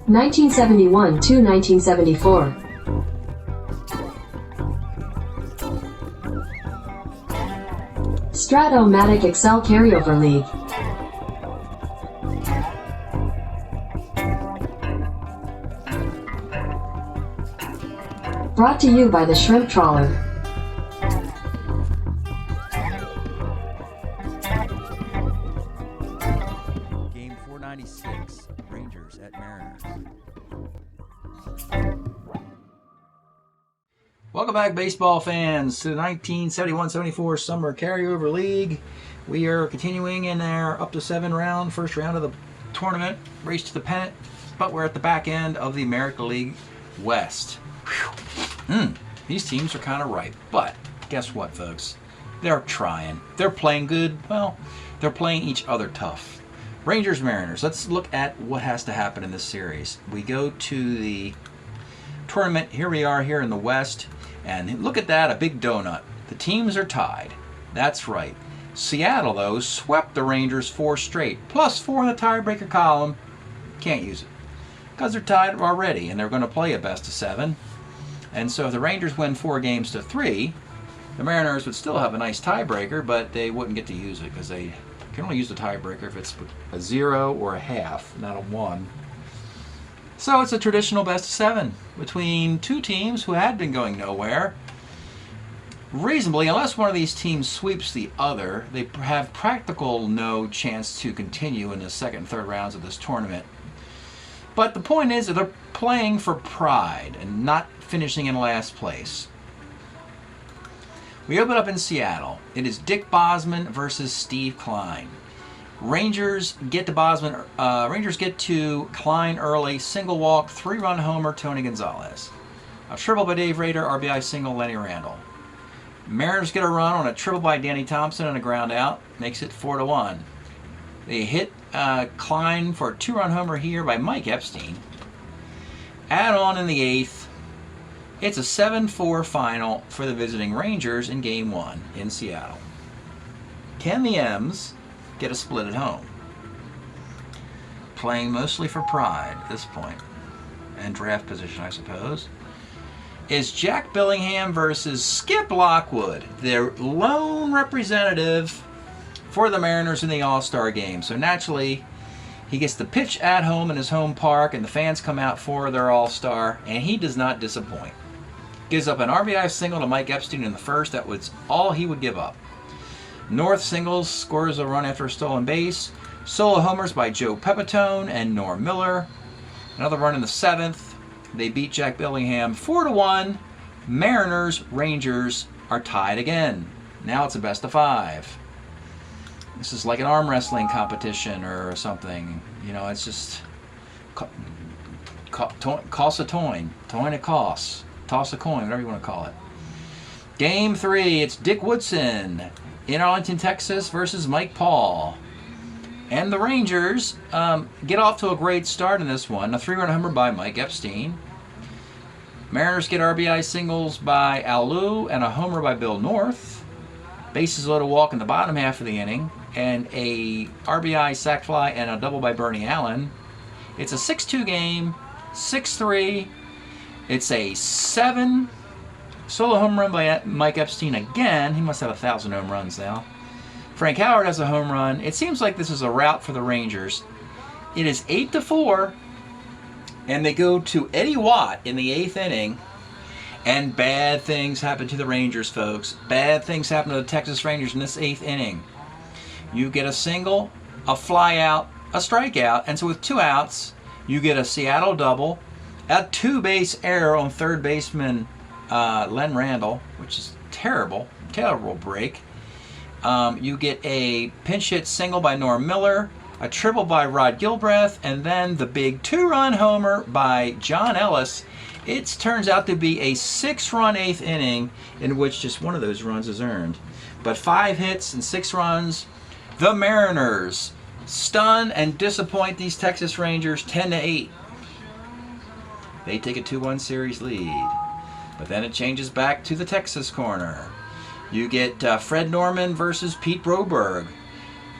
1971 to 1974. Strat-O-Matic Excel Carryover League. Brought to you by the Shrimp Trawler. Game 496, Rangers at Mariners. Welcome back, baseball fans, to the 1971-74 Summer Carryover League. We are continuing in our up to 7 round, first round of the tournament, race to the pennant, but we're at the back end of the American League West. These teams are kind of ripe, but guess what, folks? They're trying. They're playing good. Well, they're playing each other tough. Rangers, Mariners. Let's look at what has to happen in this series. We go to the tournament. Here we are here in the West, and look at that, a big donut. The teams are tied. That's right. Seattle, though, swept the Rangers 4 straight, plus 4 in the tiebreaker column. Can't use it because they're tied already, and they're going to play a best of 7. And so if the Rangers win 4 games to 3, the Mariners would still have a nice tiebreaker, but they wouldn't get to use it because they can only use the tiebreaker if it's a 0 or a half, not a 1. So it's a traditional best of 7 between 2 teams who had been going nowhere. Reasonably, unless one of these teams sweeps the other, they have practical no chance to continue in the second and third rounds of this tournament. But the point is that they're playing for pride and not finishing in last place. We open up in Seattle. It is Dick Bosman versus Steve Klein. Rangers get to Bosman. Rangers get to Klein early. Single walk, 3-run homer, Tony Gonzalez. A triple by Dave Rader, RBI single, Lenny Randle. Mariners get a run on a triple by Danny Thompson and a ground out. Makes it 4-1. They hit Klein for a 2-run homer here by Mike Epstein. Add on in the 8th. It's a 7-4 final for the visiting Rangers in Game 1 in Seattle. Can the M's get a split at home? Playing mostly for pride at this point, and draft position, I suppose, is Jack Billingham versus Skip Lockwood, their lone representative for the Mariners in the All-Star game. So naturally, he gets to pitch at home in his home park, and the fans come out for their All-Star, and he does not disappoint. Gives up an RBI single to Mike Epstein in the first. That was all he would give up. North singles, scores a run after a stolen base. Solo homers by Joe Pepitone and Norm Miller. Another run in the 7th. They beat Jack Billingham 4-1. Mariners, Rangers are tied again. Now it's a best of 5. This is like an arm wrestling competition or something. You know, it's just cost a coin a cost, toss a coin, whatever you want to call it. Game 3, it's Dick Woodson in Arlington, Texas versus Mike Paul. And the Rangers get off to a great start in this one. A 3-run homer by Mike Epstein. Mariners get RBI singles by Al Liu and a homer by Bill North. Bases loaded walk in the bottom half of the inning, and a RBI sac fly and a double by Bernie Allen. It's a 6-2 game, 6-3. It's a 7 solo home run by Mike Epstein again. He must have 1,000 home runs now. Frank Howard has a home run. It seems like this is a rout for the Rangers. It is 8-4, and they go to Eddie Watt in the 8th inning. And bad things happen to the Rangers, folks. Bad things happen to the Texas Rangers in this 8th inning. You get a single, a fly out, a strikeout, and so with 2 outs, you get a Seattle double, a 2-base error on third baseman Len Randle, which is terrible break. You get a pinch hit single by Norm Miller, a triple by Rod Gilbreth, and then the big 2-run homer by John Ellis. It turns out to be a 6-run 8th inning in which just one of those runs is earned. But 5 hits and 6 runs. The Mariners stun and disappoint these Texas Rangers 10-8. They take a 2-1 series lead. But then it changes back to the Texas corner. You get Fred Norman versus Pete Broberg.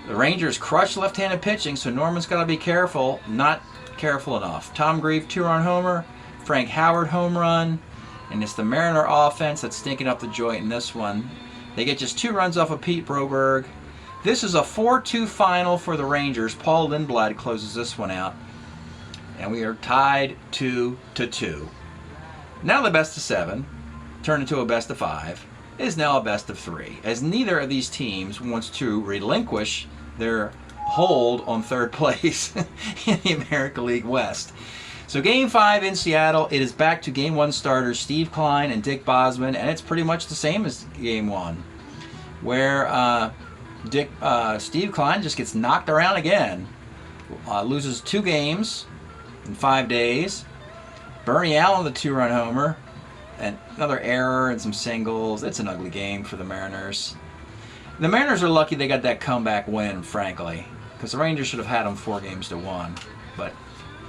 The Rangers crush left-handed pitching, so Norman's got to be careful. Not careful enough. Tom Grieve, 2-run homer. Frank Howard, home run. And it's the Mariner offense that's stinking up the joint in this one. They get just 2 runs off of Pete Broberg. This is a 4-2 final for the Rangers. Paul Lindblad closes this one out. And we are tied 2-2. Now the best of 7, turned into a best of 5, is now a best of 3, as neither of these teams wants to relinquish their hold on third place in the American League West. So Game 5 in Seattle, it is back to Game 1 starters Steve Klein and Dick Bosman, and it's pretty much the same as Game 1, where Steve Klein just gets knocked around again, loses 2 games in 5 days. Bernie Allen, the 2-run homer, and another error and some singles. It's an ugly game for the Mariners. The Mariners are lucky they got that comeback win, frankly, because the Rangers should have had them 4-1. But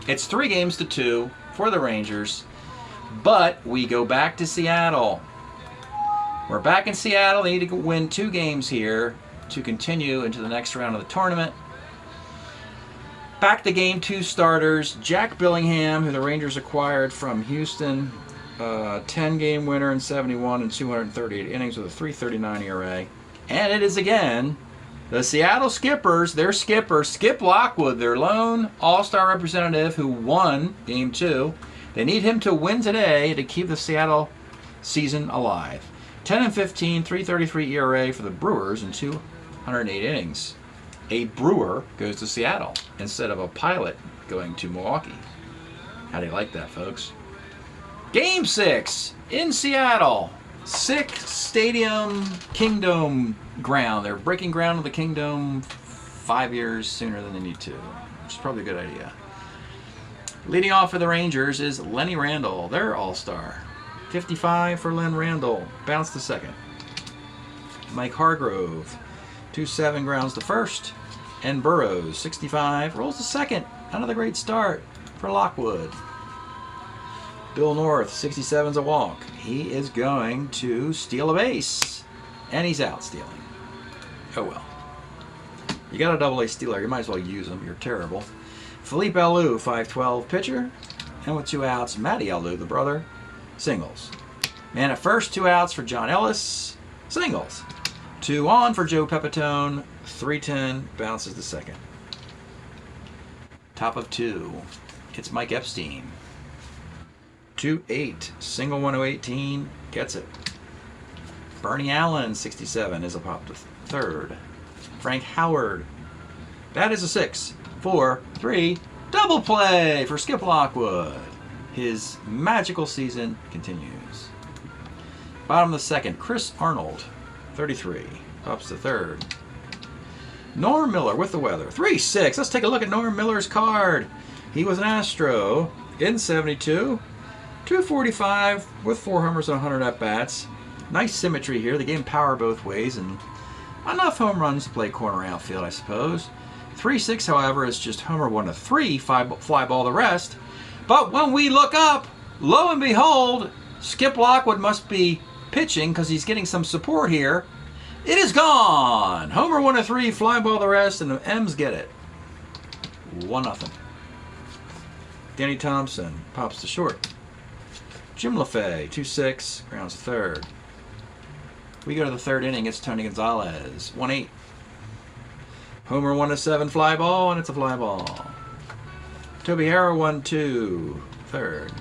it's 3-2 for the Rangers. But we go back to Seattle. We're back in Seattle. They need to win 2 games here to continue into the next round of the tournament. Back to Game 2 starters. Jack Billingham, who the Rangers acquired from Houston. 10-game winner in 71 and 238 innings with a 3.39 ERA. And it is again the Seattle Skippers, their skipper, Skip Lockwood, their lone all-star representative who won Game 2. They need him to win today to keep the Seattle season alive. 10-15, 3.33 ERA for the Brewers in 208 innings. A Brewer goes to Seattle instead of a Pilot going to Milwaukee. How do you like that, folks? Game 6 in Seattle. 6 Stadium Kingdom ground. They're breaking ground of the Kingdom 5 years sooner than they need to, which is probably a good idea. Leading off for the Rangers is Lenny Randle, their all-star. 55 for Len Randle. Bounce to second. Mike Hargrove, 2-7 grounds to first. And Burrows, 65, rolls to second. Another great start for Lockwood. Bill North, 67's a walk. He is going to steal a base. And he's out stealing. Oh well. You got a double-A stealer. You might as well use him. You're terrible. Philippe Alou, 5'12", pitcher. And with 2 outs, Matty Alou, the brother, singles. Man at first, 2 outs for John Ellis, singles. 2 on for Joe Pepitone, 3-10, bounces to second. Top of 2, it's Mike Epstein. 2-8, single 1-18, gets it. Bernie Allen, 67, is a pop to third. Frank Howard, that is a 6, 4, 3, double play for Skip Lockwood. His magical season continues. Bottom of the second, Chris Arnold, 33, pops to third. Norm Miller with the weather, 3-6. Let's take a look at Norm Miller's card. He was an Astro in 72. 245 with 4 homers and 100 at-bats. Nice symmetry here. They gave him power both ways and enough home runs to play corner outfield, I suppose. 3-6, however, is just homer 1 to 3, fly ball the rest. But when we look up, lo and behold, Skip Lockwood must be pitching because he's getting some support here. It is gone. Homer 1 to 3, fly ball the rest, and the M's get it. 1-0. Danny Thompson pops to short. Jim LaFay, 2-6, grounds to third. We go to the third inning. It's Tony Gonzalez, 1-8. Homer 1 to 7, fly ball, and it's a fly ball. Toby Harrow, 1-2, third.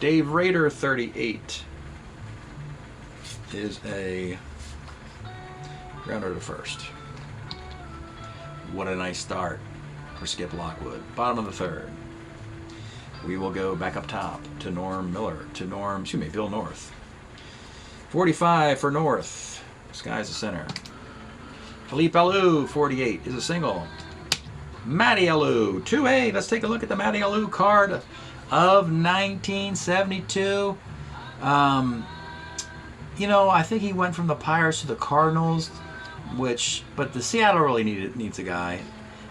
Dave Rader, 38, is a grounder to first. What a nice start for Skip Lockwood. Bottom of the third. We will go back up top to Bill North. 45 for North. Sky's the center. Philippe Alou, 48, is a single. Matty Alou, 2A. Let's take a look at the Matty Alou card of 1972. I think he went from the Pirates to the Cardinals, but the Seattle really needs a guy.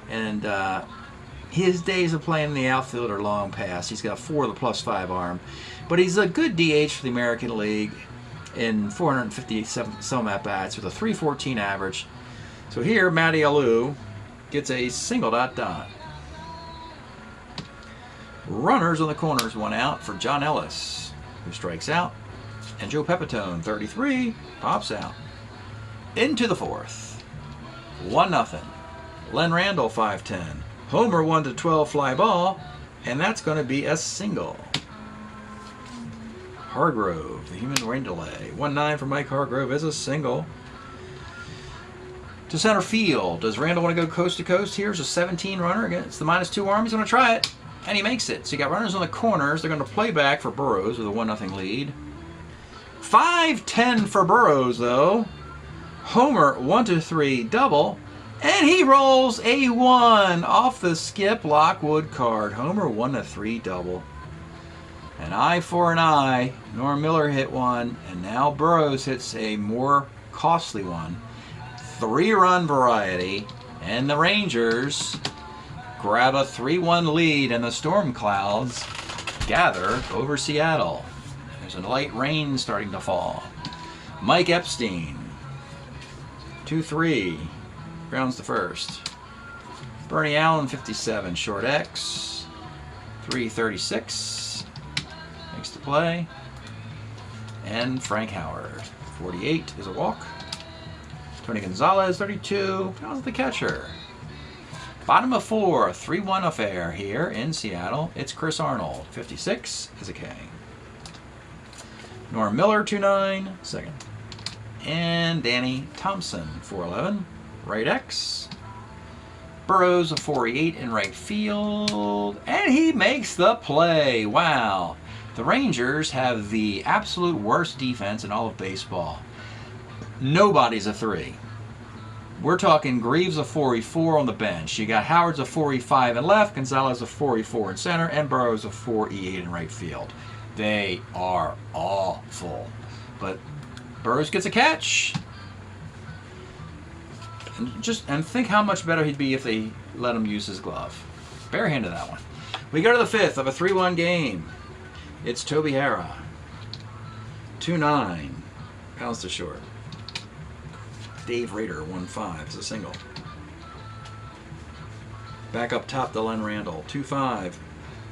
And his days of playing in the outfield are long past. He's got 4 with a +5 arm. But he's a good DH for the American League in 457 some at-bats with a 3.14 average. So So here, Matty Alou gets a single ... Runners on the corners, 1 out for John Ellis, who strikes out. And Joe Pepitone, 33, pops out. Into the 4th. 1-0. Len Randall, 5-10. Homer, 1-12 fly ball, and that's going to be a single. Hargrove, the human rain delay. 1-9 for Mike Hargrove is a single. To center field. Does Randall want to go coast to coast? Here's a 17 runner against the -2 arm. He's going to try it, and he makes it. So you got runners on the corners. They're going to play back for Burrows with a 1-0 lead. 5-10 for Burrows, though. Homer, 1-3 double, and he rolls a 1 off the Skip Lockwood card. Homer, 1-3 double. An eye for an eye. Norm Miller hit one, and now Burrows hits a more costly one. 3-run variety, and the Rangers grab a 3-1 lead, and the storm clouds gather over Seattle. There's a light rain starting to fall. Mike Epstein, 2-3, grounds to first. Bernie Allen, 57, short X, 336, makes the play. And Frank Howard, 48, is a walk. Tony Gonzalez, 32, grounds the catcher. Bottom of 4, 3-1 affair here in Seattle. It's Chris Arnold, 56, is a K. Norm Miller, 2-9, second. And Danny Thompson, 4-11, right X. Burrows, a 48 in right field. And he makes the play. Wow. The Rangers have the absolute worst defense in all of baseball. Nobody's a 3. We're talking Greaves a 44 on the bench. You got Howard's a 45 in left, Gonzalez a 44 in center, and Burrows a 48 in right field. They are awful. But Burrows gets a catch. And think how much better he'd be if they let him use his glove. Barehanded that one. We go to the 5th of a 3-1 game. It's Toby Harrah. 2-9. Pounds to short. Dave Rader, 1-5, is a single. Back up top to Len Randall, 2-5.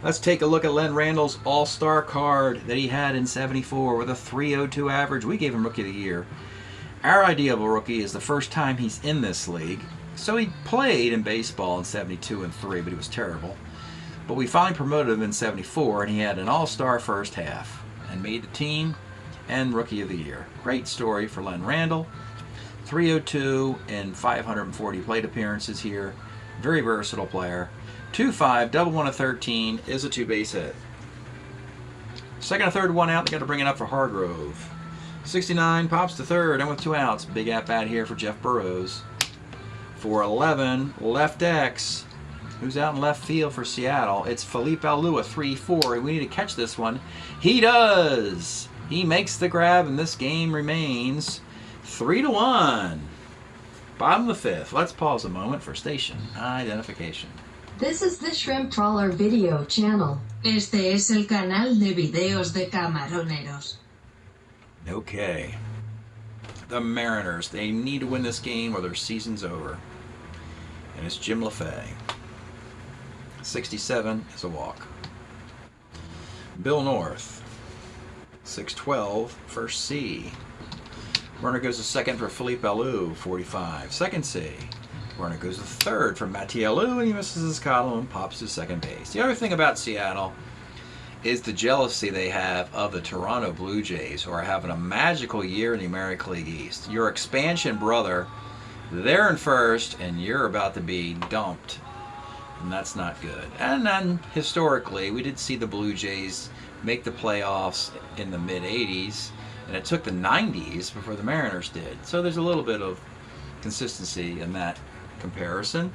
Let's take a look at Len Randall's all-star card that he had in 74 with a 302 average. We gave him Rookie of the Year. Our idea of a rookie is the first time he's in this league. So he played in baseball in 72 and 3, but he was terrible. But we finally promoted him in 74, and he had an all-star first half and made the team and Rookie of the Year. Great story for Len Randall. 302 and 540 plate appearances here. Very versatile player. 2-5, double 1 of 13 is a 2-base hit. Second and third, 1 out. They got to bring it up for Hargrove. 69 pops to third, and with 2 outs. Big at bat here for Jeff Burrows. 4-11, left X. Who's out in left field for Seattle? It's Felipe Alou, a 3-4. We need to catch this one. He does. He makes the grab, and this game remains 3-1. Bottom of the 5th. Let's pause a moment for station identification. This is the Shrimp Trawler video channel. Este es el canal de videos de camaroneros. Okay. The Mariners, they need to win this game or their season's over. And it's Jim LaFay. 67 is a walk. Bill North. 6-12, first C. Runner goes to second for Felipe Alou, 45. Second C. Runner goes to third for Matty Alou, and he misses his column and pops to second base. The other thing about Seattle is the jealousy they have of the Toronto Blue Jays, who are having a magical year in the American League East. Your expansion brother, they're in first, and you're about to be dumped. And that's not good. And then, historically, we did see the Blue Jays make the playoffs in the mid-'80s, and it took the 90s before the Mariners did. So there's a little bit of consistency in that comparison.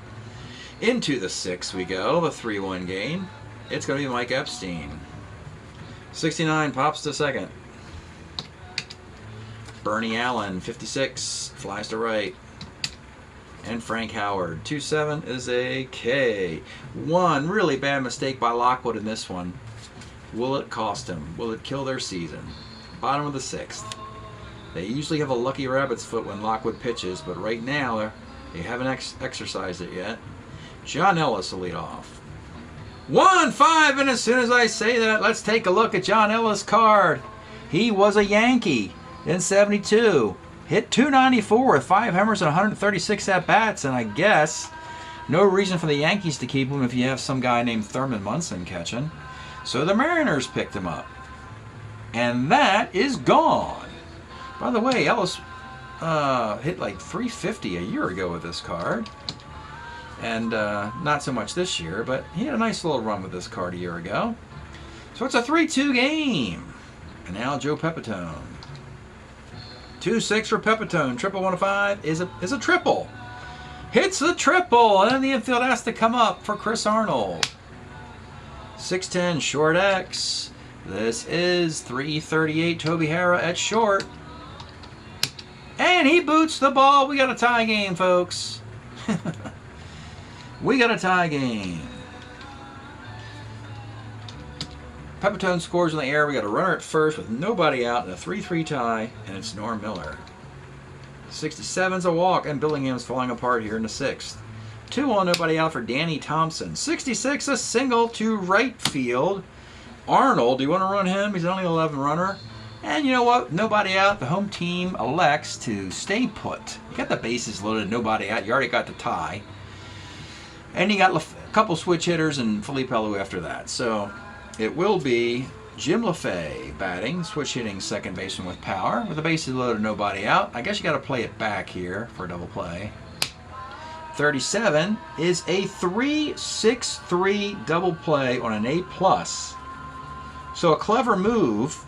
Into the 6th we go, a 3-1 game. It's going to be Mike Epstein. 69 pops to second. Bernie Allen, 56, flies to right. And Frank Howard, 2-7 is a K. One really bad mistake by Lockwood in this one. Will it cost him? Will it kill their season? Bottom of the 6th. They usually have a lucky rabbit's foot when Lockwood pitches, but right now They haven't exercised it yet. John Ellis will lead off. 1-5, and as soon as I say that, let's take a look at John Ellis' card. He was a Yankee in 72. Hit .294 with 5 homers and 136 at-bats, and I guess no reason for the Yankees to keep him if you have some guy named Thurman Munson catching. So the Mariners picked him up. And that is gone. By the way, Ellis hit like .350 a year ago with this card. And not so much this year, but he had a nice little run with this card a year ago. So it's a 3-2 game. And now Joe Pepitone. 2-6 for Pepitone. Triple 1-5 is a triple. Hits the triple, and then the infield has to come up for Chris Arnold. 6-10 short X. This is 338 Toby Harrah at short. And he boots the ball. We got a tie game, folks. We got a tie game. Pepitone scores in the air. We got a runner at first with nobody out and a 3-3 tie, and it's Norm Miller. 67's a walk, and Billingham's falling apart here in the 6th. 2-1, nobody out for Danny Thompson. 66, a single to right field. Arnold, do you want to run him? He's only an 11 runner. And you know what? Nobody out. The home team elects to stay put. You got the bases loaded, nobody out. You already got the tie. And you got a couple switch hitters and Felipe Alou after that. So it will be Jim LaFay batting, switch hitting second baseman with power. With the bases loaded, nobody out. I guess you got to play it back here for a double play. 37 is a 3-6-3 double play on an A+. So a clever move.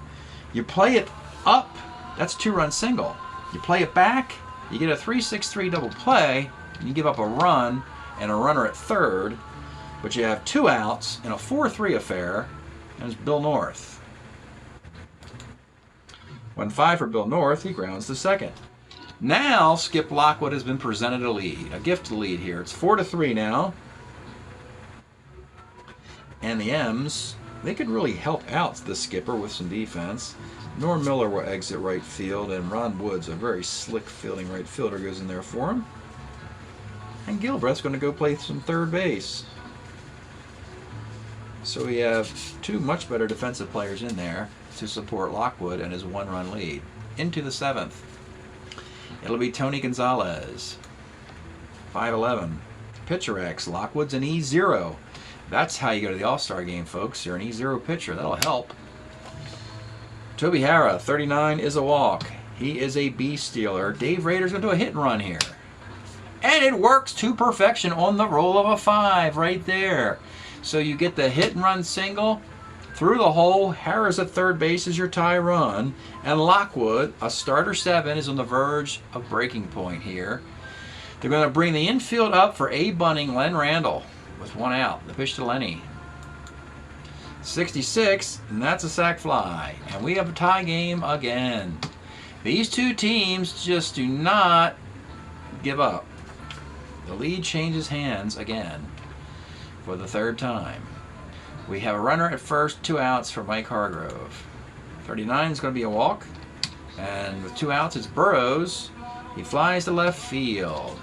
You play it up, that's a 2-run single. You play it back, you get a 3-6-3 double play, and you give up a run and a runner at third, but you have 2 outs in a 4-3 affair, and it's Bill North. 1-5 for Bill North, he grounds to second. Now Skip Lockwood has been presented a lead, a gifted lead here. It's 4-3 now. And the M's, they could really help out the skipper with some defense. Norm Miller will exit right field, and Ron Woods, a very slick fielding right fielder, goes in there for him. And Gilbreath's going to go play some third base. So we have 2 much better defensive players in there to support Lockwood and his 1-run lead. Into the 7th. It'll be Tony Gonzalez. 5-11. Pitcher X. Lockwood's an E0. That's how you go to the All-Star game, folks. You're an E0 pitcher. That'll help. Toby Harrah, 39, is a walk. He is a B-stealer. Dave Rader's going to do a hit and run here. And it works to perfection on the roll of a 5 right there. So you get the hit and run single through the hole. Harrah's at third base is your tie run. And Lockwood, a starter 7, is on the verge of breaking point here. They're going to bring the infield up for A. Bunning, Len Randall, with 1 out. The pitch to Lenny. 66, and that's a sac fly. And we have a tie game again. These 2 teams just do not give up. The lead changes hands again for the 3rd time. We have a runner at first, 2 outs for Mike Hargrove. 39 is going to be a walk. And with 2 outs, it's Burrows. He flies to left field.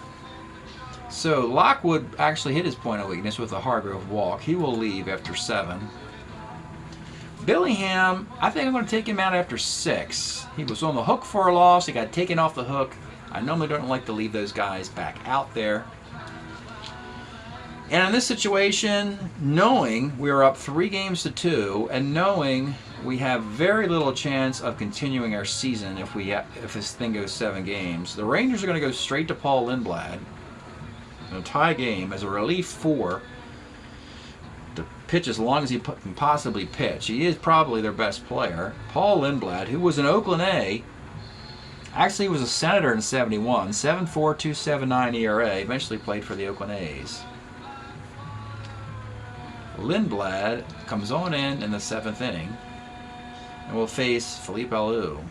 So Lockwood actually hit his point of weakness with a Hargrove walk. He will leave after 7. Billingham, I think I'm going to take him out after 6. He was on the hook for a loss. He got taken off the hook. I normally don't like to leave those guys back out there. And in this situation, knowing we're up 3-2, and knowing we have very little chance of continuing our season if this thing goes 7 games, the Rangers are going to go straight to Paul Lindblad in a tie game as a relief 4 to pitch as long as he can possibly pitch. He is probably their best player. Paul Lindblad, who was an Oakland A, actually he was a Senator in 71, 7.4, 2.79 ERA, eventually played for the Oakland A's. Lindblad comes on in the 7th inning and will face Felipe Alou.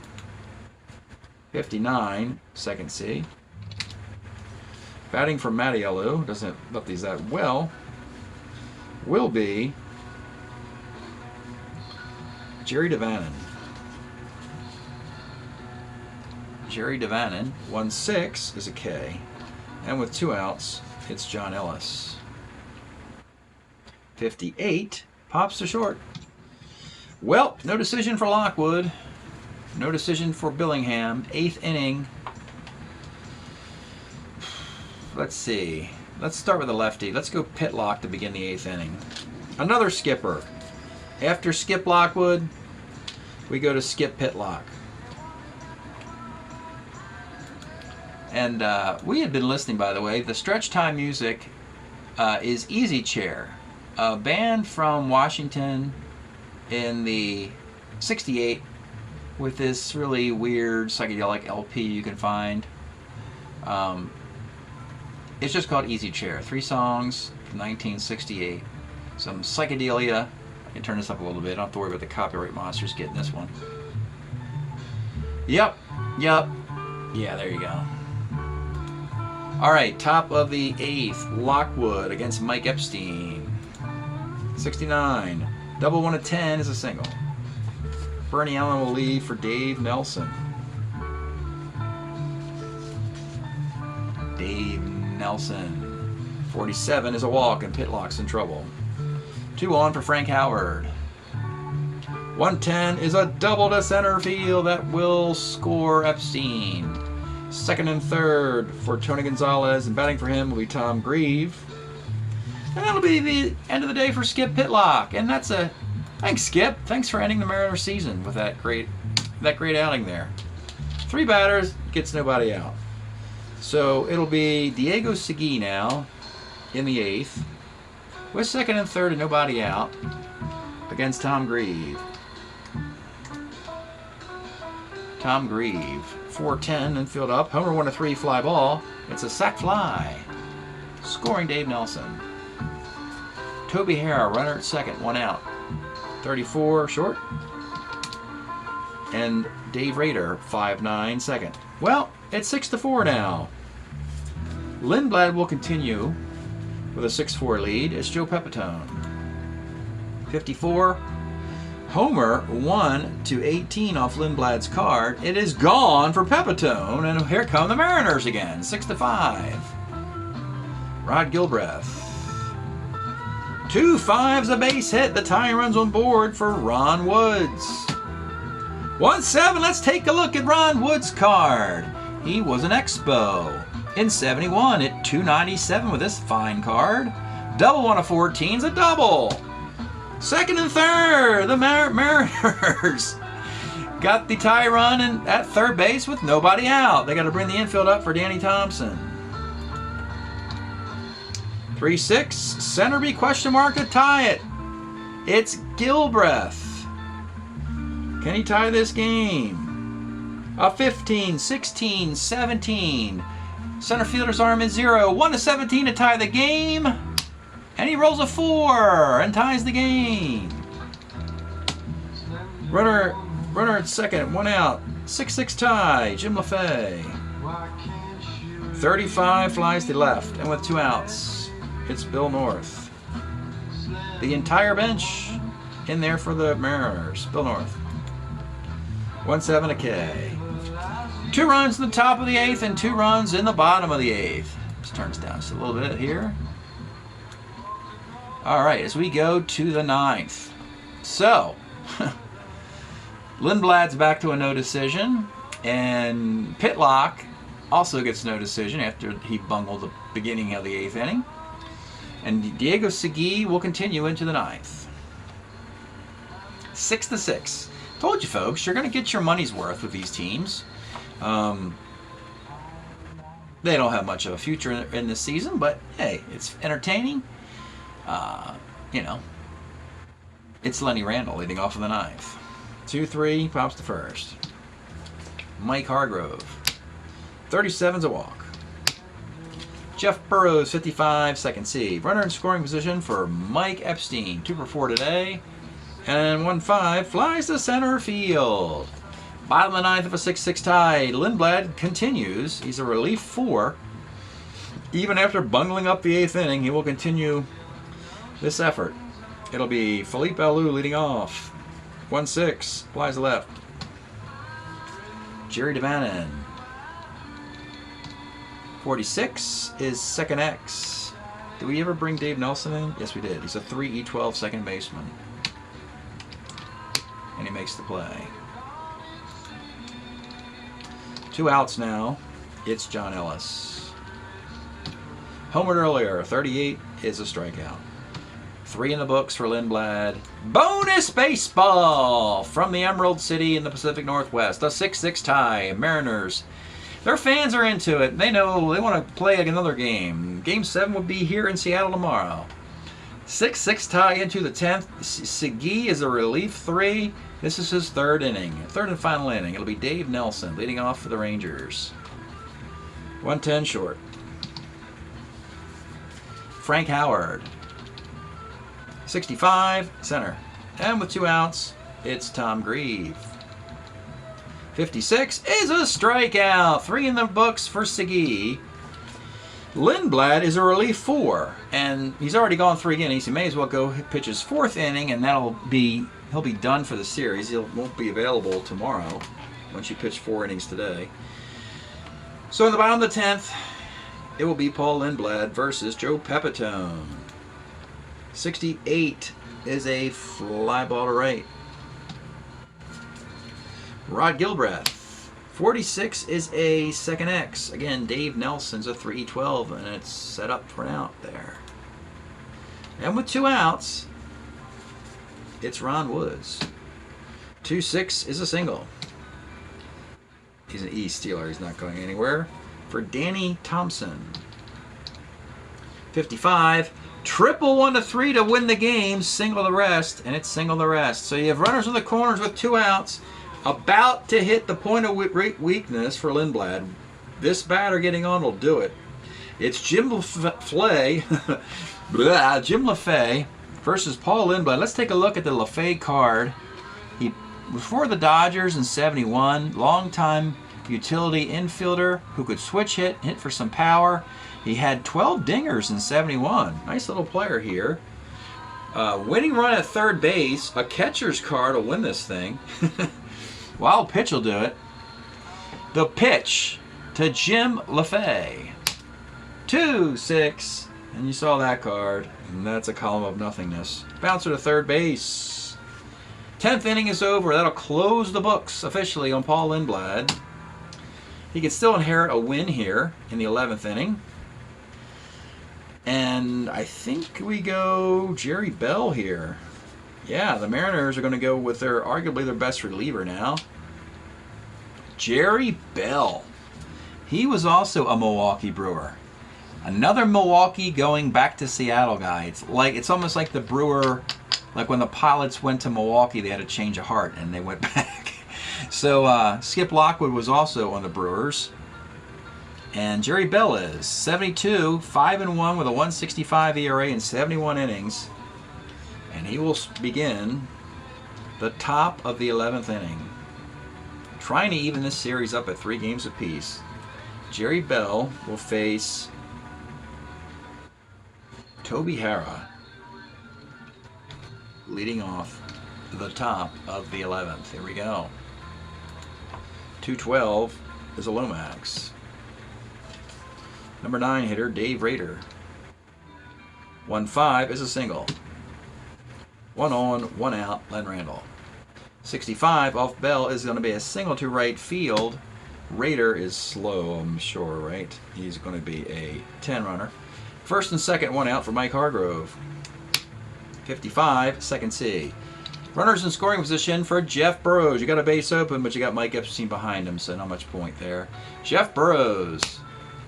59, second C. Batting for Matty Alou, doesn't look these that well, will be Jerry Devannon. Jerry Devannon, 1-6 is a K. And with 2 outs, it's John Ellis. 58 pops to short. Well, no decision for Lockwood. No decision for Billingham. 8th inning. Let's see. Let's start with a lefty. Let's go Pitlock to begin the 8th inning. Another skipper. After Skip Lockwood, we go to Skip Pitlock. And we had been listening, by the way. The stretch time music is Easy Chair, a band from Washington in the 68 with this really weird psychedelic LP you can find. It's just called Easy Chair. 3 songs from 1968. Some psychedelia. I can turn this up a little bit. I don't have to worry about the copyright monsters getting this one. Yep. Yeah, there you go. All right, top of the 8th, Lockwood against Mike Epstein. 69. Double 1 to 10 is a single. Bernie Allen will lead for Dave Nelson. Dave Nelson. 47 is a walk, and Pitlock's in trouble. 2 on for Frank Howard. 110 is a double to center field that will score Epstein. 2nd and 3rd for Tony Gonzalez, and batting for him will be Tom Grieve. And that'll be the end of the day for Skip Pitlock. And that's a thanks, Skip. Thanks for ending the Mariners season with that great outing there. 3 batters, gets nobody out. So it'll be Diego Segui now in the 8th, with 2nd and 3rd and nobody out, against Tom Grieve. Tom Grieve, 4-10 and field up. Homer 1 to 3 fly ball. It's a sac fly. Scoring Dave Nelson. Toby Harrah, runner at 2nd, 1 out. 34 short. And Dave Rader, 5-9 2nd. Well, it's 6-4 now. Lindblad will continue with a 6-4 lead. It's Joe Pepitone. 54. Homer 1 to 18 off Lindblad's card. It is gone for Pepitone, and here come the Mariners again. 6-5. Rod Gilbreth. 2 5s, a base hit. The tying runs on board for Ron Woods. 1-7. Let's take a look at Ron Woods' card. He was an Expo in 71 at 297 with this fine card. Double 1 of 14's a double. 2nd and 3rd, the Mariners got the tie run at 3rd base with nobody out. They got to bring the infield up for Danny Thompson. 3-6, Centerby question mark to tie it. It's Gilbreth. Can he tie this game? A 15, 16, 17. Center fielder's arm is 0. 1 to 17 to tie the game. And he rolls a 4 and ties the game. Runner at 2nd, 1 out. 6-6 tie, Jim LaFay. 35 flies to left, and with 2 outs, it's Bill North. The entire bench in there for the Mariners. Bill North. 1-7 a K. 2 runs in the top of the 8th and 2 runs in the bottom of the 8th. Just turns down just a little bit here. All right, as we go to the 9th. So, Lindblad's back to a no decision, and Pitlock also gets no decision after he bungled the beginning of the 8th inning. And Diego Segui will continue into the 9th. 6-6. Told you, folks, you're going to get your money's worth with these teams. They don't have much of a future in this season, but hey, it's entertaining. It's Lenny Randall leading off in the 9th. 2-3, pops to 1st. Mike Hargrove. 37's a walk. Jeff Burrows, 55, 2nd save. Runner in scoring position for Mike Epstein. 2 for 4 today. And 1-5 flies to center field. Bottom of the 9th of a 6-6 tie. Lindblad continues. He's a relief 4. Even after bungling up the 8th inning, he will continue this effort. It'll be Philippe Alou leading off. 1-6, flies left. Jerry DeVannen. 46 is second X. Did we ever bring Dave Nelson in? Yes, we did. He's a 3E12 second baseman. And he makes the play. 2 outs now. It's John Ellis. Homered earlier. 38 is a strikeout. 3 in the books for Lindblad. Bonus baseball from the Emerald City in the Pacific Northwest. A 6-6 tie. Mariners. Their fans are into it. They know they want to play another game. Game 7 will be here in Seattle tomorrow. 6-6 tie into the 10th. Segui is a relief 3. This is his third inning. Third and final inning. It'll be Dave Nelson leading off for the Rangers. 110 short. Frank Howard. 65, center. And with 2 outs, it's Tom Grieve. 56 is a strikeout. 3 in the books for Segui. Lindblad is a relief 4, and he's already gone 3 innings. He may as well go pitch his 4th inning, and he'll be done for the series. He won't be available tomorrow once you pitch 4 innings today. So in the bottom of the 10th, it will be Paul Lindblad versus Joe Pepitone. 68 is a fly ball to right. Rod Gilbreth. 46 is a second X. Again, Dave Nelson's a 3E12, and it's set up for an out there. And with 2 outs, it's Ron Woods. 2-6 is a single. He's an E stealer. He's not going anywhere. For Danny Thompson. 55. Triple 1-3 to win the game. Single the rest, and it's single the rest. So you have runners in the corners with 2 outs. About to hit the point of weakness for Lindblad. This batter getting on will do it. It's Jim LaFay versus Paul Lindblad. Let's take a look at the LaFay card. He was for the Dodgers in 71. Longtime utility infielder who could switch hit for some power. He had 12 dingers in 71. Nice little player here. Winning run at third base. A catcher's card will win this thing. Wild pitch will do it. The pitch to Jim LaFay. 2-6. And you saw that card. And that's a column of nothingness. Bouncer to third base. 10th inning is over. That'll close the books officially on Paul Lindblad. He can still inherit a win here in the 11th inning. And I think we go Jerry Bell here. Yeah, the Mariners are going to go with arguably their best reliever now. Jerry Bell. He was also a Milwaukee Brewer. Another Milwaukee going back to Seattle guy. It's almost like the Brewer, like when the Pilots went to Milwaukee, they had a change of heart and they went back. So Skip Lockwood was also on the Brewers. And Jerry Bell is 72, 5-1 with a 1.65 ERA in 71 innings. And he will begin the top of the 11th inning. Trying to even this series up at 3 games apiece. Jerry Bell will face Toby Harrah leading off the top of the 11th. Here we go. 212 is a Lomax. Number 9 hitter, Dave Rader. 1-5 is a single. 1 on, 1 out, Len Randall. 65 off Bell is going to be a single to right field. Rader is slow, I'm sure, right? He's going to be a 10 runner. First and second, 1 out for Mike Hargrove. 55, second C. Runners in scoring position for Jeff Burrows. You got a base open, but you got Mike Epstein behind him, so not much point there. Jeff Burrows.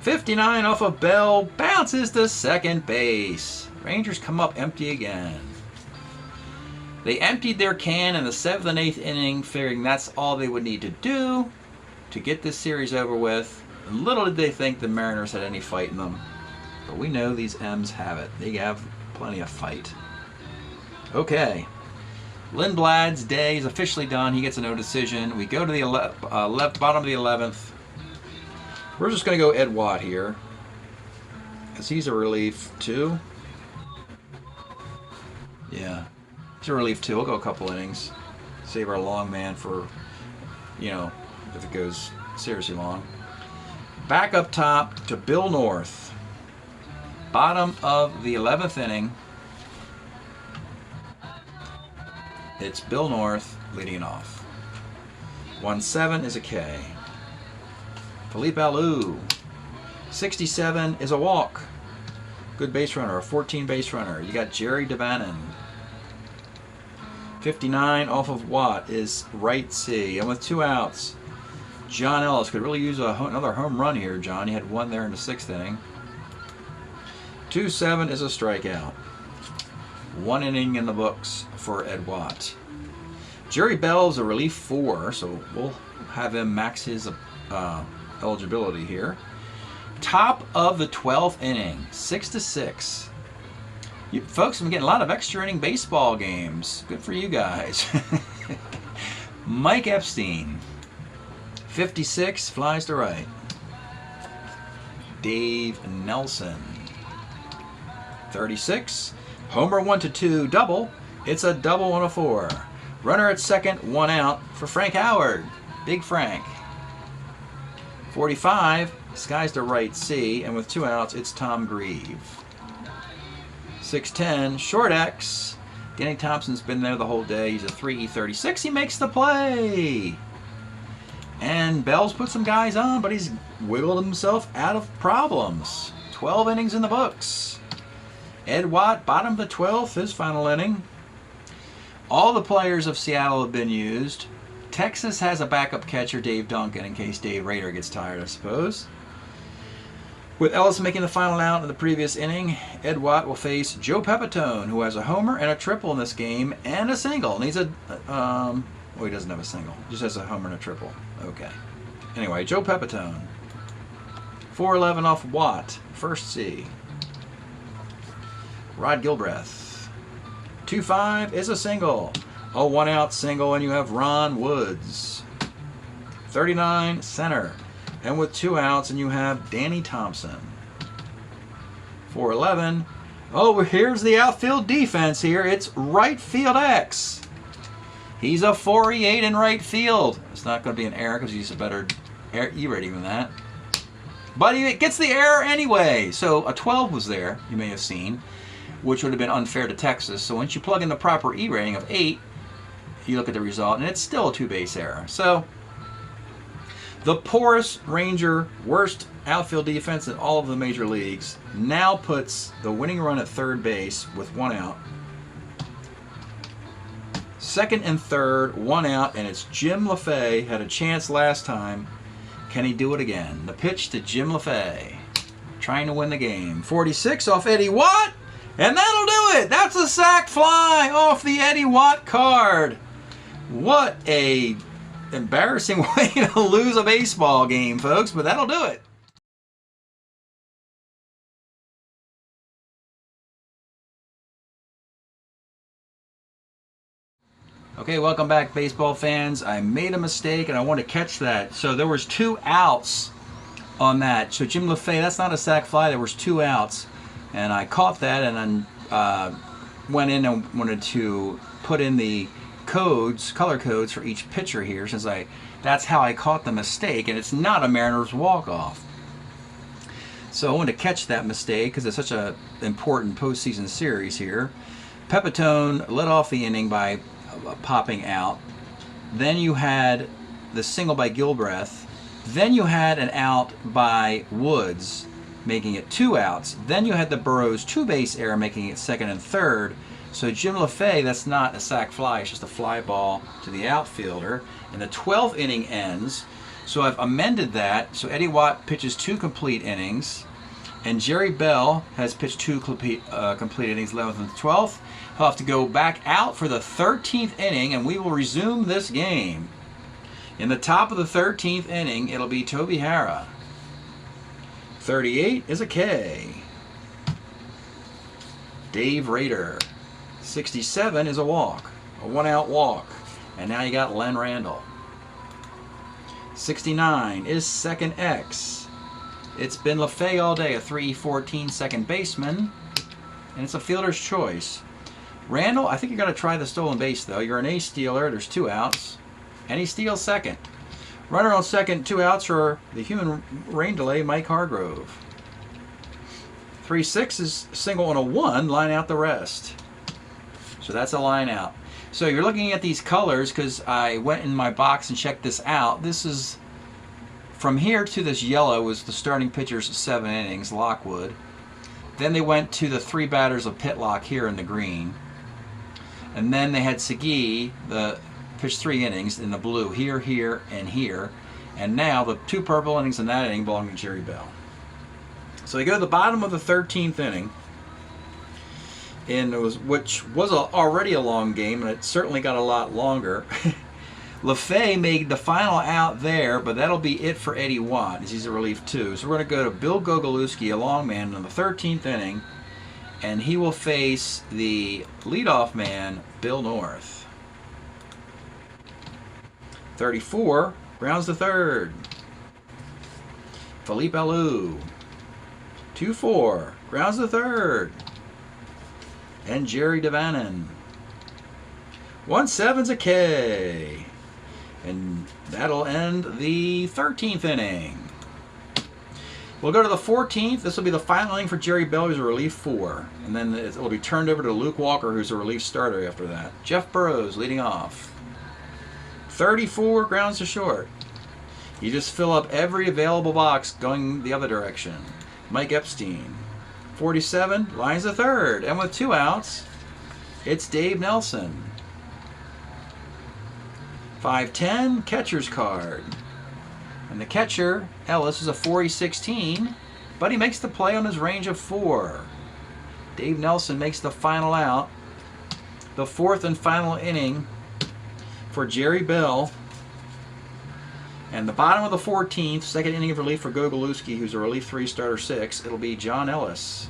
59 off of Bell, bounces to second base. Rangers come up empty again. They emptied their can in the 7th and 8th inning, figuring that's all they would need to do to get this series over with. And little did they think the Mariners had any fight in them. But we know these M's have it. They have plenty of fight. Okay. Lindblad's day is officially done. He gets a no decision. We go to the bottom of the 11th. We're just going to go Ed Watt here, because he's a relief too. Yeah, he's a relief too. We'll go a couple innings. Save our long man for, if it goes seriously long. Back up top to Bill North. Bottom of the 11th inning. It's Bill North leading off. 1-7 is a K. Felipe Alou. 67 is a walk. Good base runner, a 14 base runner. You got Jerry DeVannen. 59 off of Watt is right C. And with 2 outs, John Ellis could really use another home run here, John. You had 1 there in the 6th inning. 2-7 is a strikeout. 1 inning in the books for Ed Watt. Jerry Bell's a relief 4, so we'll have him max his eligibility here. Top of the 12th inning, 6-6. You folks have been getting a lot of extra inning baseball games. Good for you guys. Mike Epstein, 56, flies to right. Dave Nelson, 36. Homer 1-2, double. It's a double on a 4. Runner at second, 1 out for Frank Howard. Big Frank. 45, skies to right C, and with 2 outs, it's Tom Grieve. 6-10, short X. Danny Thompson's been there the whole day. He's a 3E36. He makes the play. And Bell's put some guys on, but he's wiggled himself out of problems. 12 innings in the books. Ed Watt, bottom of the 12th, his final inning. All the players of Seattle have been used. Texas has a backup catcher, Dave Duncan, in case Dave Rader gets tired, I suppose. With Ellis making the final out in the previous inning, Ed Watt will face Joe Pepitone, who has a homer and a triple in this game, and a single. Needs a, well, he doesn't have a single. He just has a homer and a triple. Okay. Anyway, Joe Pepitone. 4-11 off Watt, first C. Rod Gilbreth. 2-5 is a single. A 1 out single, and you have Ron Woods. 39, center. And with 2 outs, and you have Danny Thompson. 4-11. Oh, here's the outfield defense here. It's right field X. He's a 4E8 in right field. It's not going to be an error because he's a better E rating than that. But he gets the error anyway. So a 12 was there, you may have seen, which would have been unfair to Texas. So once you plug in the proper E rating of 8, you look at the result, and it's still a 2-base error. So the poorest Ranger, worst outfield defense in all of the major leagues, now puts the winning run at third base with 1 out. Second and third, 1 out, and it's Jim LaFay. Had a chance last time. Can he do it again? The pitch to Jim LaFay, trying to win the game. 46 off Eddie Watt, and that'll do it. That's a sac fly off the Eddie Watt card. What a embarrassing way to lose a baseball game, folks, but that'll do it. Okay, welcome back, baseball fans. I made a mistake, and I want to catch that. So there was 2 outs on that. So Jim LaFay, that's not a sac fly. There was 2 outs, and I caught that, and then went in and wanted to put in the codes, color codes for each pitcher here, since that's how I caught the mistake, and it's not a Mariners walk-off. So I wanted to catch that mistake because it's such an important postseason series here. Pepitone led off the inning by popping out. Then you had the single by Gilbreth. Then you had an out by Woods, making it 2 outs. Then you had the Burrows 2-base error, making it second and third. So Jim LaFay, that's not a sac fly, it's just a fly ball to the outfielder. And the 12th inning ends. So I've amended that. So Eddie Watt pitches 2 complete innings. And Jerry Bell has pitched 2 complete innings, 11th and 12th. He'll have to go back out for the 13th inning, and we will resume this game. In the top of the 13th inning, it'll be Toby Harrah. 38 is a K. Dave Rader. 67 is a walk, a 1-out walk. And now you got Len Randall. 69 is second X. It's been LaFay all day, a 3-14 second baseman, and it's a fielder's choice. Randall, I think you got to try the stolen base, though. You're an ace stealer. There's 2 outs, and he steals second. Runner on second, 2 outs for the human rain delay, Mike Hargrove. 3-6 is single on a 1, line out the rest. So that's a line out. So you're looking at these colors because I went in my box and checked this out. This is from here to this yellow was the starting pitcher's 7 innings, Lockwood. Then they went to the 3 batters of Pitlock here in the green. And then they had Segui, the pitched 3 innings in the blue, here, here, and here. And now the 2 purple innings in that inning belong to Jerry Bell. So they go to the bottom of the 13th inning. And which was already a long game, and it certainly got a lot longer. LaFay made the final out there, but that'll be it for Eddie Watt, as he's a relief too. So we're going to go to Bill Gogolewski, a long man, in the 13th inning, and he will face the leadoff man, Bill North. 34, grounds to third. Philippe Alou. 2-4, grounds to third. And Jerry Devanin. 1-7's a K. And that'll end the 13th inning. We'll go to the 14th. This will be the final inning for Jerry Bell, who's a relief 4. And then it'll be turned over to Luke Walker, who's a relief starter after that. Jeff Burrows leading off. 34, grounds to short. You just fill up every available box going the other direction. Mike Epstein. 47, lines to third. And with 2 outs, it's Dave Nelson. 5-10, catcher's card. And the catcher, Ellis, is a 40-16, but he makes the play on his range of 4. Dave Nelson makes the final out. The 4th and final inning for Jerry Bell. And the bottom of the 14th, second inning of relief for Gogolewski, who's a relief 3, starter 6. It'll be John Ellis.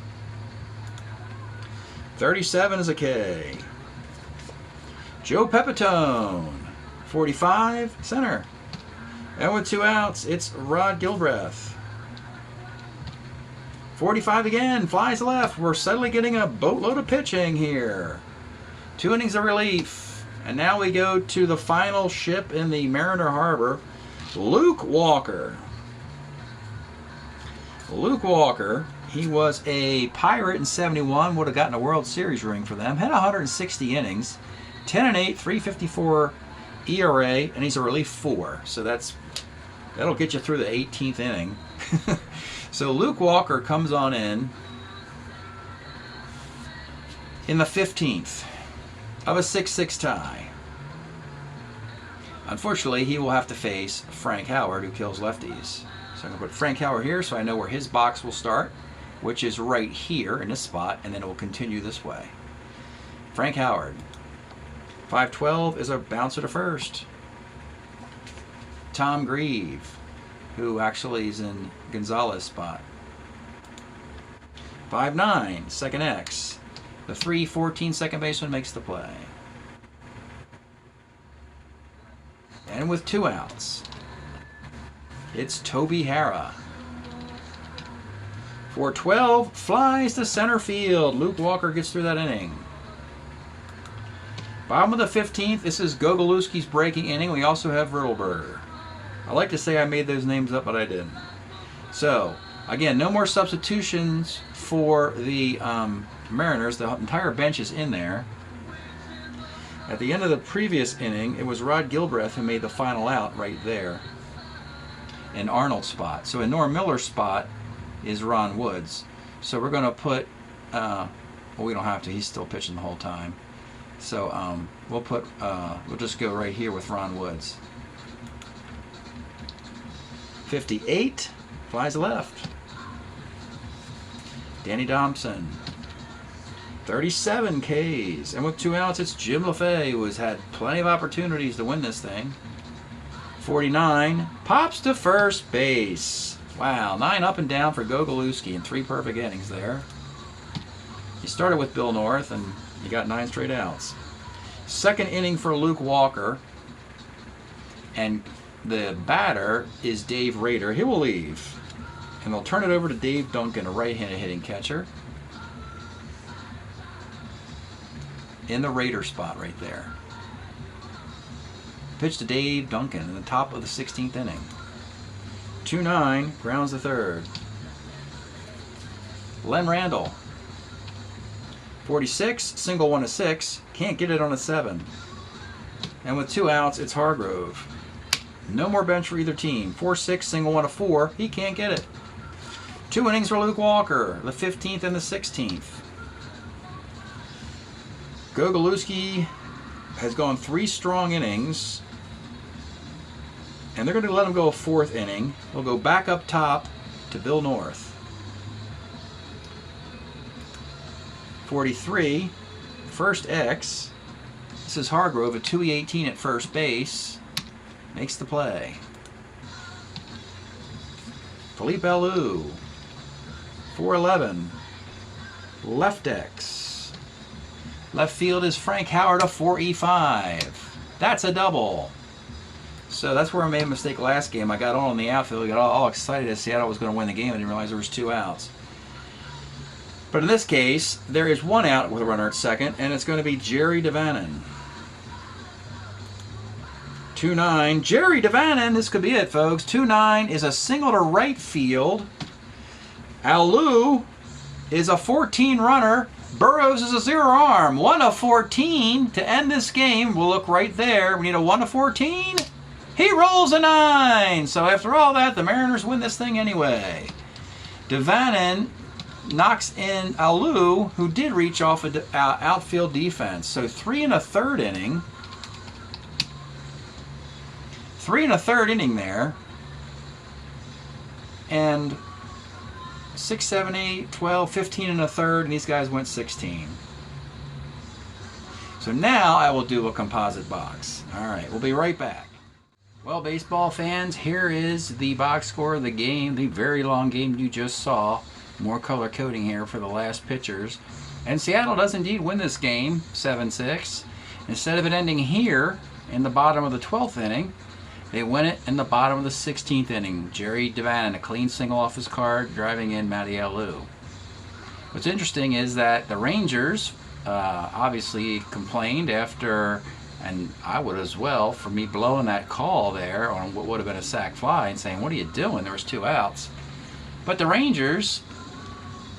37 is a K. Joe Pepitone. 45, center. And with 2 outs, it's Rod Gilbreth. 45 again, flies left. We're suddenly getting a boatload of pitching here. 2 innings of relief. And now we go to the final ship in the Mariner Harbor, Luke Walker. Luke Walker, he was a Pirate in 71, would have gotten a World Series ring for them. Had 160 innings, 10-8, 3.54 ERA, and he's a relief 4. So that'll get you through the 18th inning. So Luke Walker comes on in the 15th of a 6-6 tie. Unfortunately, he will have to face Frank Howard, who kills lefties. So I'm going to put Frank Howard here so I know where his box will start, which is right here in this spot, and then it will continue this way. Frank Howard. 5-12 is a bouncer to first. Tom Grieve, who actually is in Gonzalez's spot. 5-9, second X. The 3-14 second baseman makes the play. And with 2 outs, it's Toby Hara. 4-12 flies to center field. Luke Walker gets through that inning. Bottom of the 15th, this is Gogolewski's breaking inning. We also have Riddleberger. I like to say I made those names up, but I didn't. So, again, no more substitutions for the Mariners. The entire bench is in there. At the end of the previous inning, it was Rod Gilbreth who made the final out right there in Arnold's spot. So in Norm Miller's spot is Ron Woods. So we're going to put, well, we don't have to. He's still pitching the whole time. So we'll just go right here with Ron Woods. 58, flies left. Danny Thompson. 37 Ks. And with 2 outs, it's Jim LaFay, who has had plenty of opportunities to win this thing. 49, pops to first base. Wow, 9 up and down for Gogolewski in 3 perfect innings there. He started with Bill North, and he got 9 straight outs. Second inning for Luke Walker. And the batter is Dave Rader. He will leave. And they'll turn it over to Dave Duncan, a right-handed hitting catcher. In the Raider spot right there. Pitch to Dave Duncan in the top of the 16th inning. 2-9, grounds the third. Len Randall. 46, single 1-6, can't get it on a 7. And with 2 outs, it's Hargrove. No more bench for either team. 4-6, single 1-4, he can't get it. 2 innings for Luke Walker, the 15th and the 16th. Gogolewski has gone 3 strong innings, and they're going to let him go a 4th inning. He'll go back up top to Bill North. 43, first X. This is Hargrove, a 2-18 at first base. Makes the play. Felipe Alou, 4-11, left X. Left field is Frank Howard, a 4E5. That's a double. So that's where I made a mistake last game. I got on the outfield, got all excited as Seattle was going to win the game. I didn't realize there was 2 outs. But in this case, there is 1 out with a runner at second, and it's going to be Jerry Devannon. 2-9, Jerry Devannon, this could be it, folks. 2-9 is a single to right field. Alou is a 14 runner. Burrows is a 0 arm. 1 of 14 to end this game. We'll look right there. We need a 1 of 14. He rolls a 9. So after all that, the Mariners win this thing anyway. Devannon knocks in Alou, who did reach off an outfield defense. So 3 1/3 inning. 3 1/3 inning there. And 6, 7, 8, 12, 15 1/3, and these guys went 16. So now I will do a composite box. All right, we'll be right back. Well, baseball fans, here is the box score of the game, the very long game you just saw. More color coding here for the last pitchers. And Seattle does indeed win this game, 7-6. Instead of it ending here in the bottom of the 12th inning, they win it in the bottom of the 16th inning. Jerry Devannon, a clean single off his card, driving in Matty Alou. What's interesting is that the Rangers obviously complained after, and I would as well, for me blowing that call there on what would have been a sac fly and saying, what are you doing? There was 2 outs. But the Rangers,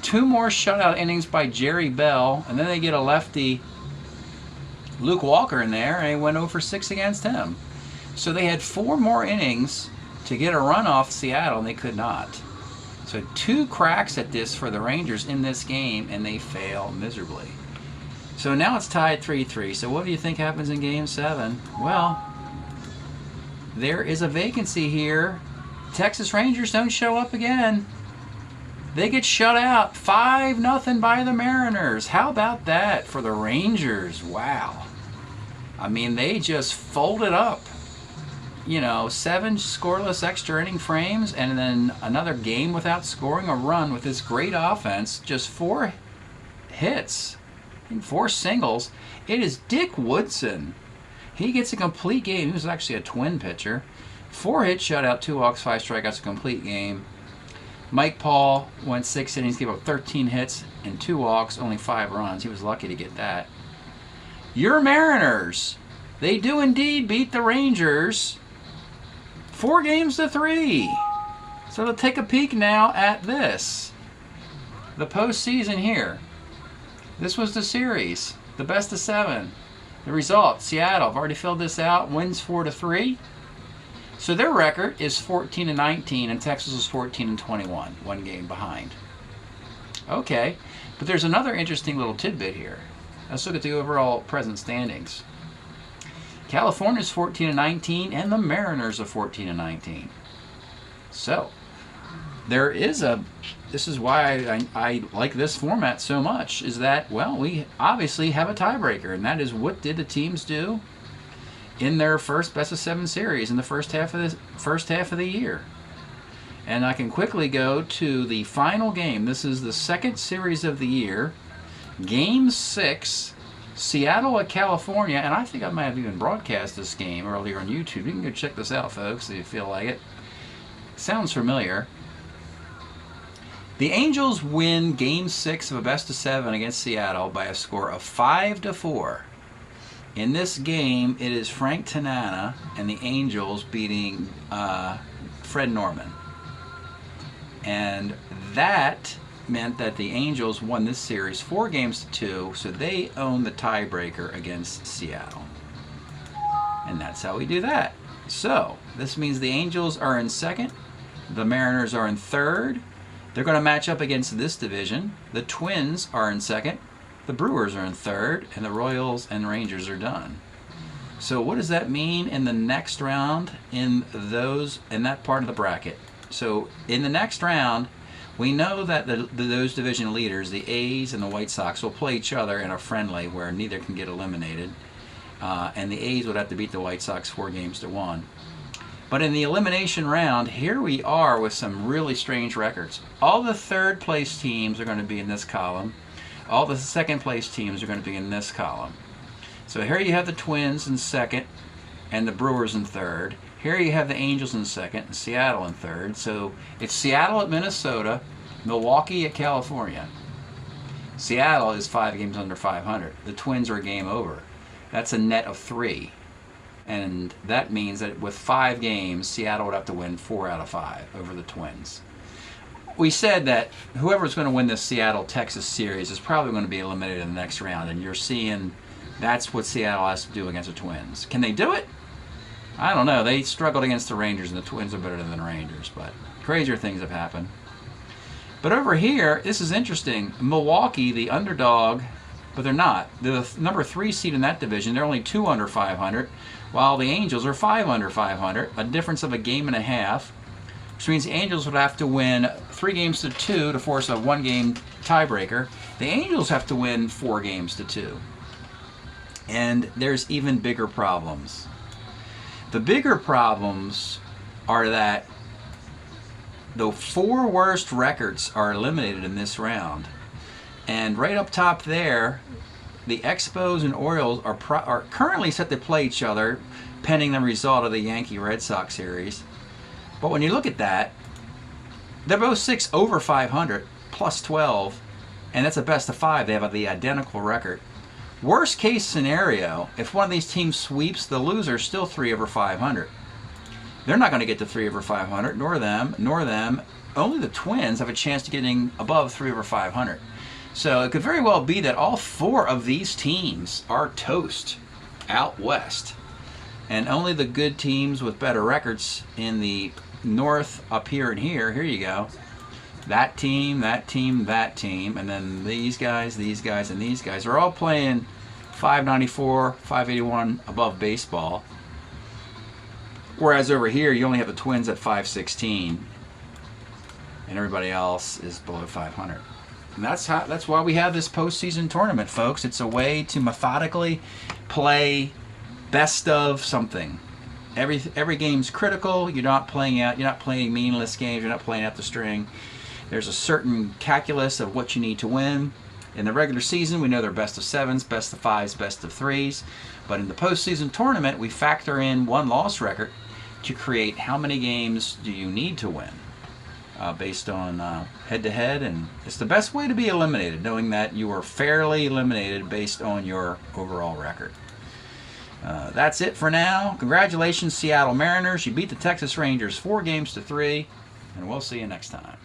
2 more shutout innings by Jerry Bell, and then they get a lefty, Luke Walker, in there, and he went 0 for 6 against him. So they had 4 more innings to get a run off Seattle, and they could not. So 2 cracks at this for the Rangers in this game, and they fail miserably. So now it's tied 3-3. So what do you think happens in Game 7? Well, there is a vacancy here. Texas Rangers don't show up again. They get shut out 5-0 by the Mariners. How about that for the Rangers? Wow. I mean, they just folded up. 7 scoreless extra inning frames, and then another game without scoring a run with this great offense. Just 4 hits and 4 singles. It is Dick Woodson. He gets a complete game. He was actually a twin pitcher. 4 hit shutout, 2 walks, 5 strikeouts, a complete game. Mike Paul went 6 innings, gave up 13 hits and 2 walks, only 5 runs. He was lucky to get that. Your Mariners, they do indeed beat the Rangers 4-3. So let's take a peek now at this. The postseason here. This was the series, the best of 7. The result, Seattle, I've already filled this out, wins 4-3. So their record is 14-19, and Texas is 14-21, 1 game behind. Okay, but there's another interesting little tidbit here. Let's look at the overall present standings. California's 14-19, and the Mariners are 14-19. So there is this is why I like this format so much, is that, well, we obviously have a tiebreaker, and that is, what did the teams do in their first best of 7 series in the first half of the year. And I can quickly go to the final game. This is the second series of the year, Game 6, Seattle at California, and I think I might have even broadcast this game earlier on YouTube. You can go check this out, folks, if you feel like it. Sounds familiar. The Angels win Game 6 of a best of 7 against Seattle by a score of 5-4. In this game, it is Frank Tanana and the Angels beating Fred Norman. And that meant that the Angels won this series 4-2, so they own the tiebreaker against Seattle. And that's how we do that. So, this means the Angels are in second, the Mariners are in third. They're going to match up against this division. The Twins are in second, the Brewers are in third, and the Royals and Rangers are done. So what does that mean in the next round in that part of the bracket? So in the next round, we know that those division leaders, the A's and the White Sox, will play each other in a friendly where neither can get eliminated. And the A's would have to beat the White Sox 4-1. But in the elimination round, here we are with some really strange records. All the third place teams are going to be in this column. All the second place teams are going to be in this column. So here you have the Twins in second and the Brewers in third. Here you have the Angels in second and Seattle in third. So it's Seattle at Minnesota, Milwaukee at California. Seattle is 5 games under 500. The Twins are a game over. That's a net of 3. And that means that with 5 games, Seattle would have to win 4 out of 5 over the Twins. We said that whoever's going to win this Seattle-Texas series is probably going to be eliminated in the next round, and you're seeing that's what Seattle has to do against the Twins. Can they do it? I don't know. They struggled against the Rangers, and the Twins are better than the Rangers, but crazier things have happened. But over here, this is interesting. Milwaukee, the underdog, but they're not. They're the number 3 seed in that division. They're only 2 under 500, while the Angels are 5 under 500, a difference of a game and a half, which means the Angels would have to win 3-2 to force a 1-game tiebreaker. The Angels have to win 4-2. And there's even bigger problems. The bigger problems are that the 4 worst records are eliminated in this round. And right up top there, the Expos and Orioles are currently set to play each other pending the result of the Yankee-Red Sox series. But when you look at that, they're both 6 over 500 plus 12, and that's a best of 5. They have the identical record. Worst case scenario, if one of these teams sweeps, the loser is still 3 over 500. They're not going to get to 3 over 500, nor them. Only the Twins have a chance to getting above 3 over 500. So it could very well be that all 4 of these teams are toast out west. And only the good teams with better records in the north up here and here you go. That team, that team, that team, and then these guys, and these guys are all playing 594, 581 above baseball. Whereas over here, you only have the Twins at 516, and everybody else is below 500. And that's why we have this postseason tournament, folks. It's a way to methodically play best of something. Every game's critical. You're not playing meaningless games. You're not playing out the string. There's a certain calculus of what you need to win. In the regular season, we know they're best of 7s, best of 5s, best of 3s. But in the postseason tournament, we factor in 1-loss record to create how many games do you need to win based on head-to-head. And it's the best way to be eliminated, knowing that you are fairly eliminated based on your overall record. That's it for now. Congratulations, Seattle Mariners. You beat the Texas Rangers 4-3, and we'll see you next time.